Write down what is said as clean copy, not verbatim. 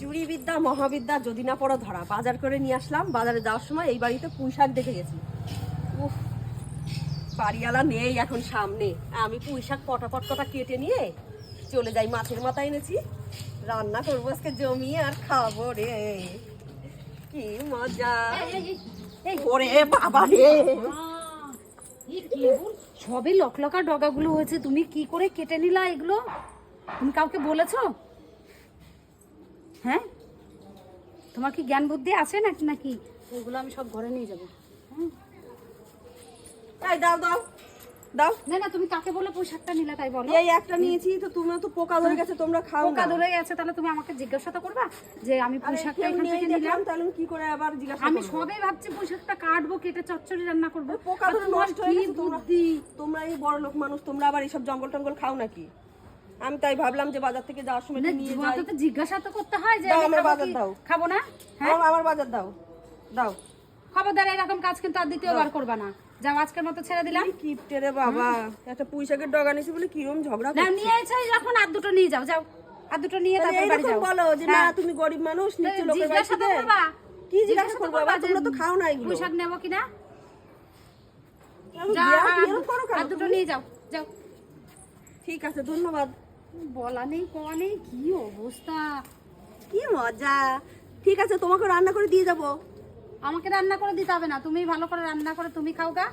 চুরি বিদ্যা মহাবিদ্যা যদি না পড়ো ধরা। বাজার করে নিয়ে আসলাম, বাজারে যাওয়ার সময় এই বাড়িতে পুঁই শাক দেখে গেছি। উফ, বাড়িওয়ালা নেই এখন সামনে, আমি পুঁই শাক পটাপট কটা কেটে নিয়ে চলে যাই। মাছের মাথা এনেছি, রান্না করবো আজকে জমিয়ে আর খাবো রে, কি মজা। ওরে বাবা রে, সবই লকলকা ডগাগুলো হয়েছে, তুমি কি করে কেটে নিলা এগুলো? তুমি কাউকে বলেছো? হ্যাঁ, তোমার কি জ্ঞান বুদ্ধি আছে নাকি? নাকি এগুলো আমি সব ঘরে নিয়ে যাবো। এই দাও দাও দাও। না না, তুমি কাকে বলে পোশাকটা নিলা তাই বলো। এই একটা নিয়েছি তো, তুমি তো পোকা ধরে গেছে, তোমরা খাও না। পোকা ধরে গেছে, তাহলে তুমি আমাকে জিজ্ঞাসা তো করবা যে আমি পোশাকটা এখান থেকে নিলাম। তাহলে কি করে আবার জিজ্ঞাসা? আমি সবে ভাবছি পোশাকটা কাটবো, কেটে চচ্চড়ি রান্না করবো। পোকা ধরে নষ্ট হয়ে গেছে। তোমরা এই বড় লোক মানুষ, তোমরা আবার এইসব জঙ্গল টঙ্গল খাও নাকি? আমি তাই ভাবলাম যে বাজার থেকে যাওয়ার সময় নিয়ে যাই। তো জিজ্ঞাসা তো করতে হয় যে আমার বাজার দাও। খাবো না? হ্যাঁ, আমার বাজার দাও দাও। খবরদার এরকম কাজ কিন্তু আর দ্বিতীয়বার করবা না। যাও, আজকের মতো ছেড়ে দিলাম। কিপটে রে বাবা, একটা পুঁই শাকের ডগা নিয়েছি বলে কিরম ঝগড়া না, নিয়ে এসে যখন আর দুটো নিয়ে যাও, যাও আর দুটো নিয়ে তারপর বাড়ি যাও। বলো যে না তুমি গরিব মানুষ, নিচে লোকের বাড়ি থেকে কি জিজ্ঞাসা করবো? তোমরা তো খাও না এগুলো। পোশাক নেবো কিনা, আর দুটো নিয়ে যাও, যাও। ঠিক আছে, ধন্যবাদ। বলা নেই কওয়া নেই, কি অবস্থা, কি মজা। ঠিক আছে, তোমাকে রান্না করে দিয়ে যাবো। আমাকে রান্না করে দিতে হবে না, তুমি ভালো করে রান্না করে তুমি খাও গা।